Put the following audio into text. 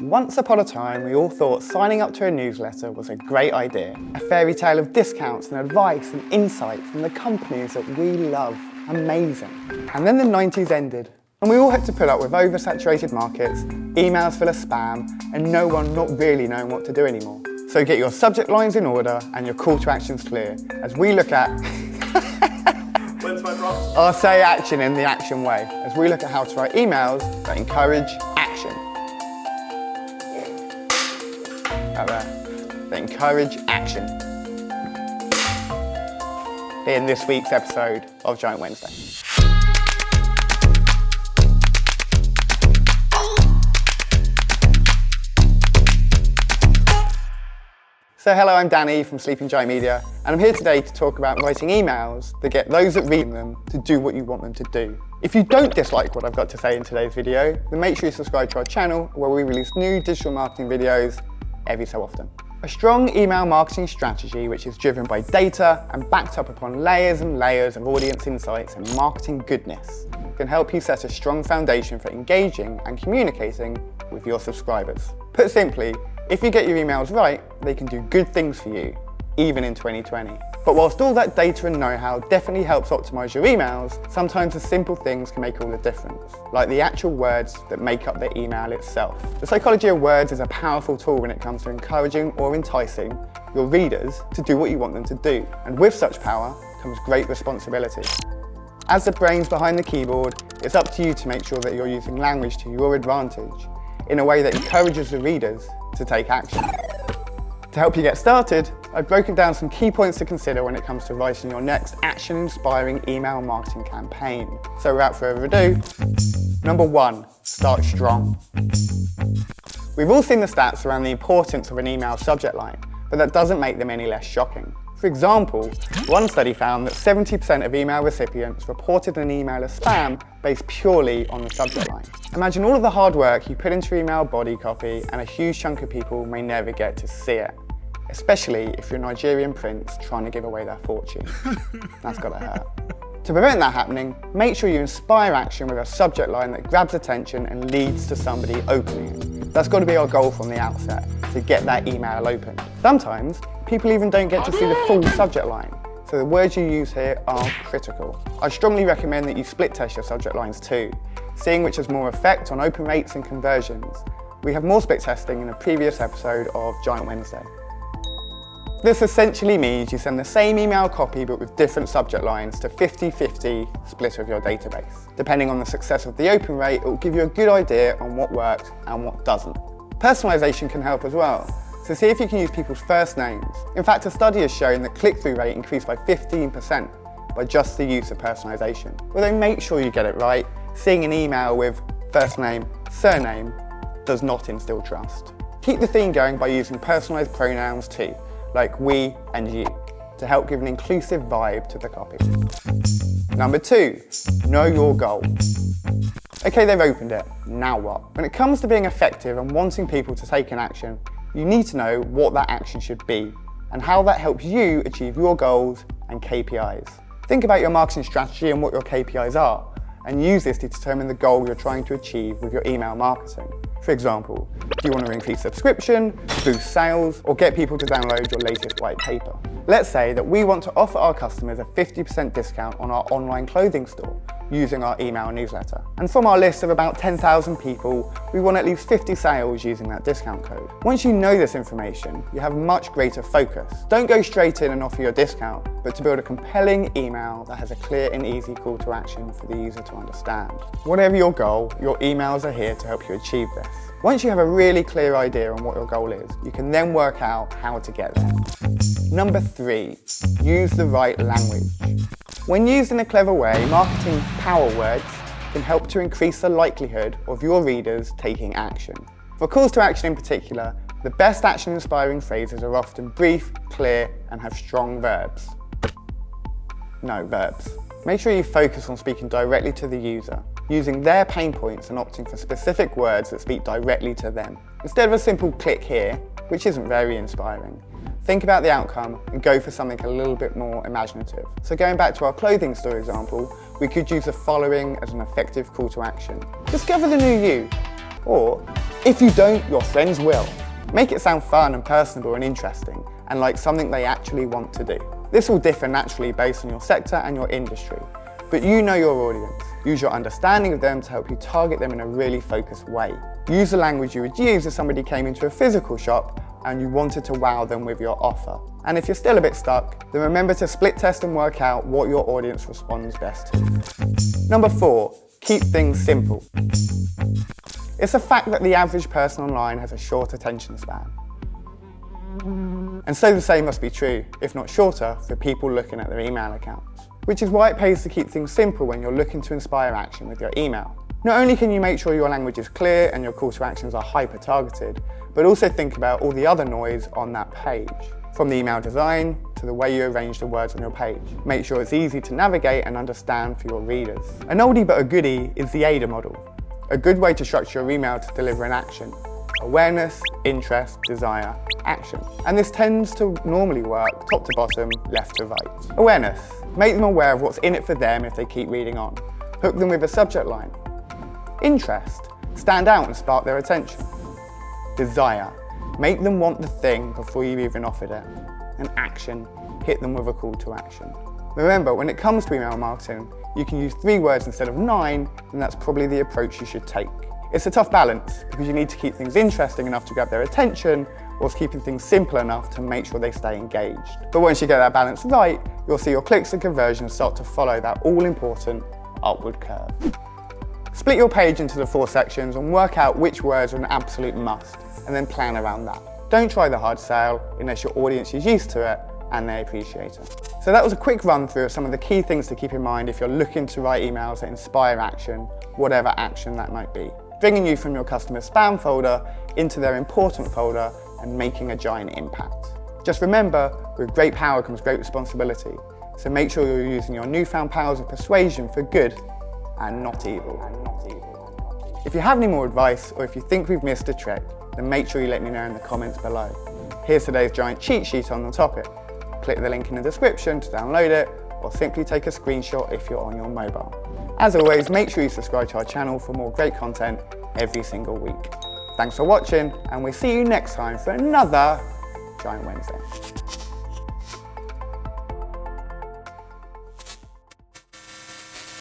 Once upon a time, we all thought signing up to a newsletter was a great idea. A fairy tale of discounts and advice and insight from the companies that we love. Amazing. And then the 90s ended, and we all had to put up with oversaturated markets, emails full of spam, and no one not really knowing what to do anymore. So get your subject lines in order and your call to actions clear, as we look at When's my prompt? our say action in the action way, as we look at how to write emails that encourage action. Out there. That encourage action. In this week's episode of Giant Wednesday. So hello, I'm Danny from Sleeping Giant Media, and I'm here today to talk about writing emails that get those that read them to do what you want them to do. If you don't dislike what I've got to say in today's video, then make sure you subscribe to our channel where we release new digital marketing videos every so often. A strong email marketing strategy which is driven by data and backed up upon layers and layers of audience insights and marketing goodness can help you set a strong foundation for engaging and communicating with your subscribers. Put simply, if you get your emails right, they can do good things for you, even in 2020. But whilst all that data and know-how definitely helps optimize your emails, sometimes the simple things can make all the difference, like the actual words that make up the email itself. The psychology of words is a powerful tool when it comes to encouraging or enticing your readers to do what you want them to do. And with such power comes great responsibility. As the brains behind the keyboard, it's up to you to make sure that you're using language to your advantage in a way that encourages the readers to take action. To help you get started, I've broken down some key points to consider when it comes to writing your next action-inspiring email marketing campaign. So without further ado, number 1, start strong. We've all seen the stats around the importance of an email subject line, but that doesn't make them any less shocking. For example, one study found that 70% of email recipients reported an email as spam based purely on the subject line. Imagine all of the hard work you put into your email body copy, and a huge chunk of people may never get to see it. Especially if you're a Nigerian prince trying to give away their fortune. That's gotta hurt. To prevent that happening, make sure you inspire action with a subject line that grabs attention and leads to somebody opening it. That's got to be our goal from the outset, to get that email opened. Sometimes, people even don't get to see the full subject line, so the words you use here are critical. I strongly recommend that you split test your subject lines too, seeing which has more effect on open rates and conversions. We have more split testing in a previous episode of Giant Wednesday. This essentially means you send the same email copy but with different subject lines to 50-50 split of your database. Depending on the success of the open rate, it will give you a good idea on what works and what doesn't. Personalization can help as well, so see if you can use people's first names. In fact, a study has shown that click-through rate increased by 15% by just the use of personalization. Although make sure you get it right, seeing an email with first name, surname does not instill trust. Keep the theme going by using personalized pronouns too, like we and you, to help give an inclusive vibe to the copy. Number 2, know your goal. Okay, they've opened it, now what? When it comes to being effective and wanting people to take an action, you need to know what that action should be and how that helps you achieve your goals and KPIs. Think about your marketing strategy and what your KPIs are, and use this to determine the goal you're trying to achieve with your email marketing. For example, do you want to increase subscription, boost sales, or get people to download your latest white paper? Let's say that we want to offer our customers a 50% discount on our online clothing store using our email newsletter. And from our list of about 10,000 people, we want at least 50 sales using that discount code. Once you know this information, you have much greater focus. Don't go straight in and offer your discount, but to build a compelling email that has a clear and easy call to action for the user to understand. Whatever your goal, your emails are here to help you achieve this. Once you have a really clear idea on what your goal is, you can then work out how to get there. Number 3, use the right language. When used in a clever way, marketing power words can help to increase the likelihood of your readers taking action. For calls to action in particular, the best action-inspiring phrases are often brief, clear, and have strong verbs. No, verbs. Make sure you focus on speaking directly to the user, using their pain points and opting for specific words that speak directly to them. Instead of a simple click here, which isn't very inspiring, think about the outcome and go for something a little bit more imaginative. So going back to our clothing store example, we could use the following as an effective call to action. Discover the new you. Or, if you don't, your friends will. Make it sound fun and personable and interesting, and like something they actually want to do. This will differ naturally based on your sector and your industry, but you know your audience. Use your understanding of them to help you target them in a really focused way. Use the language you would use if somebody came into a physical shop and you wanted to wow them with your offer. And if you're still a bit stuck, then remember to split test and work out what your audience responds best to. Number 4, keep things simple. It's a fact that the average person online has a short attention span. And so the same must be true, if not shorter, for people looking at their email accounts. Which is why it pays to keep things simple when you're looking to inspire action with your email. Not only can you make sure your language is clear and your call to actions are hyper-targeted, but also think about all the other noise on that page. From the email design to the way you arrange the words on your page. Make sure it's easy to navigate and understand for your readers. An oldie but a goodie is the AIDA model. A good way to structure your email to deliver an action. Awareness, interest, desire, action. And this tends to normally work top to bottom, left to right. Awareness. Make them aware of what's in it for them if they keep reading on. Hook them with a subject line. Interest. Stand out and spark their attention. Desire. Make them want the thing before you've even offered it. And action. Hit them with a call to action. Remember, when it comes to email marketing, you can use 3 words instead of 9, and that's probably the approach you should take. It's a tough balance because you need to keep things interesting enough to grab their attention, whilst keeping things simple enough to make sure they stay engaged. But once you get that balance right, you'll see your clicks and conversions start to follow that all-important upward curve. Split your page into the 4 sections and work out which words are an absolute must, and then plan around that. Don't try the hard sell unless your audience is used to it and they appreciate it. So that was a quick run through of some of the key things to keep in mind if you're looking to write emails that inspire action, whatever action that might be. Bringing you from your customer spam folder into their important folder and making a giant impact. Just remember, with great power comes great responsibility. So make sure you're using your newfound powers of persuasion for good and not evil. If you have any more advice, or if you think we've missed a trick, then make sure you let me know in the comments below. Here's today's giant cheat sheet on the topic. Click the link in the description to download it, or simply take a screenshot if you're on your mobile. As always, make sure you subscribe to our channel for more great content every single week. Thanks for watching, and we'll see you next time for another Giant Wednesday.